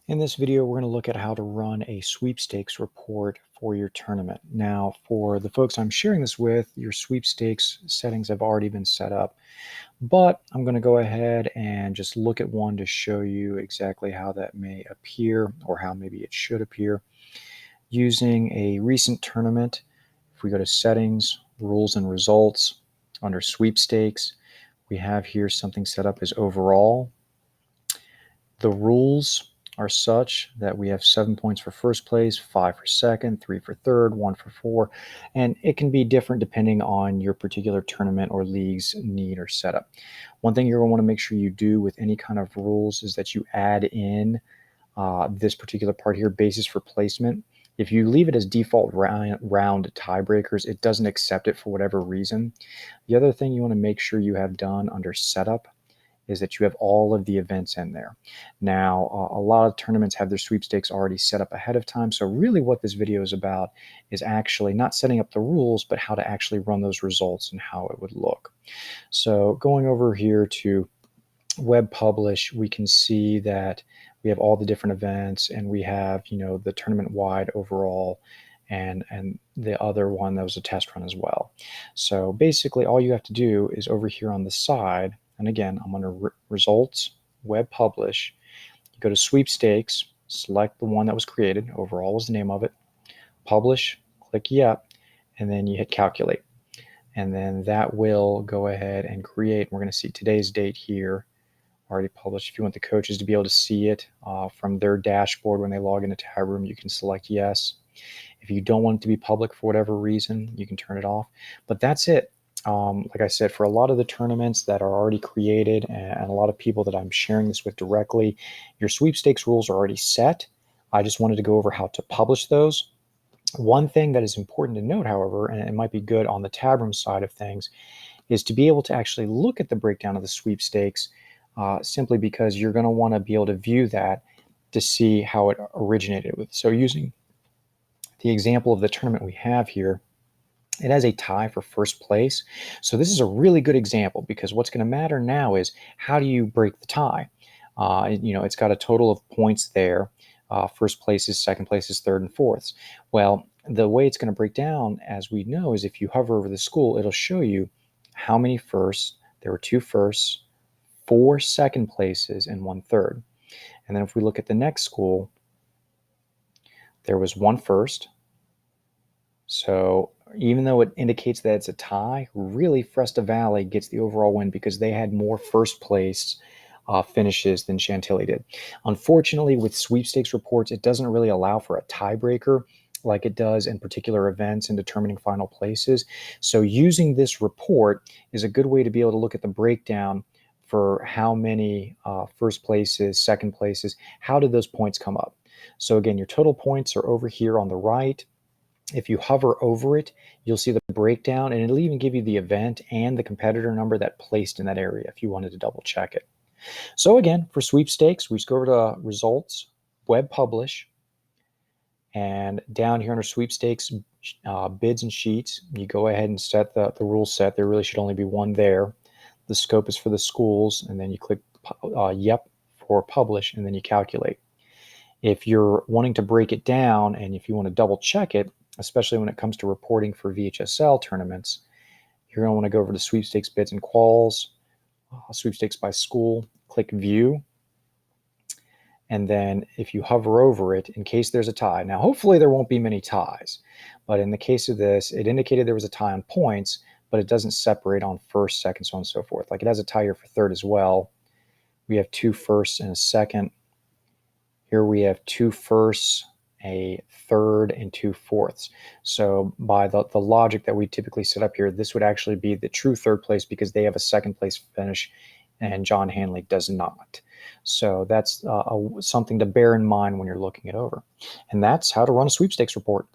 In this video, we're going to look at how to run a sweepstakes report for your tournament. Now, for the folks I'm sharing this with, your sweepstakes settings have already been set up, but I'm going to go ahead and just look at one to show you exactly how that may appear or how maybe it should appear. Using a recent tournament, if we go to settings, rules and results, under sweepstakes, we have here something set up as overall. The rules are such that we have 7 points for first place, 5 for second, 3 for third, 1 for 4, and it can be different depending on your particular tournament or league's need or setup. One thing you're going to want to make sure you do with any kind of rules is that you add in this particular part here, basis for placement. If you leave it as default round tiebreakers, it doesn't accept it for whatever reason. The other thing you want to make sure you have done under setup is that you have all of the events in there. Now, a lot of tournaments have their sweepstakes already set up ahead of time. So really what this video is about is actually not setting up the rules, but how to actually run those results and how it would look. So going over here to web publish, we can see that we have all the different events and we have, the tournament wide overall and the other one that was a test run as well. So basically all you have to do is over here on the side, and again, I'm under results, web publish, you go to sweepstakes, select the one that was created, overall was the name of it, publish, click yep, and then you hit calculate. And then that will go ahead and create, we're going to see today's date here, already published. If you want the coaches to be able to see it from their dashboard when they log into Tab Room, you can select yes. If you don't want it to be public for whatever reason, you can turn it off. But that's it. Like I said, for a lot of the tournaments that are already created and a lot of people that I'm sharing this with directly, your sweepstakes rules are already set. I just wanted to go over how to publish those. One thing that is important to note, however, and it might be good on the Tab Room side of things, is to be able to actually look at the breakdown of the sweepstakes simply because you're going to want to be able to view that to see how it originated with. So using the example of the tournament we have here, it has a tie for first place. So this is a really good example because what's going to matter now is how do you break the tie? It's got a total of points there. First places, second places, third and fourths. Well, the way it's going to break down, as we know, is if you hover over the school, it'll show you how many firsts. There were 2 firsts, 4 second places, and 1 third. And then if we look at the next school, there was 1 first. So even though it indicates that it's a tie, really Fresta Valley gets the overall win because they had more first place finishes than Chantilly did. Unfortunately, with sweepstakes reports, it doesn't really allow for a tiebreaker like it does in particular events and determining final places. So using this report is a good way to be able to look at the breakdown for how many first places, second places, how did those points come up? So again, your total points are over here on the right. If you hover over it, you'll see the breakdown, and it'll even give you the event and the competitor number that placed in that area if you wanted to double check it. So again, for sweepstakes, we just go over to results, web publish, and down here under sweepstakes, bids and sheets, you go ahead and set the rule set. There really should only be one there. The scope is for the schools, and then you click yep for publish, and then you calculate. If you're wanting to break it down and if you want to double check it, especially when it comes to reporting for VHSL tournaments, you're going to want to go over to sweepstakes bids and quals, sweepstakes by school, click view. And then if you hover over it, in case there's a tie, now hopefully there won't be many ties, but in the case of this, it indicated there was a tie on points, but it doesn't separate on first, second, so on and so forth. Like it has a tie here for third as well. We have 2 firsts and a second. Here we have 2 firsts, a third, and 2 fourths. So by the logic that we typically set up here, this would actually be the true third place because they have a second place finish and John Hanley does not. So that's something to bear in mind when you're looking it over. And that's how to run a sweepstakes report.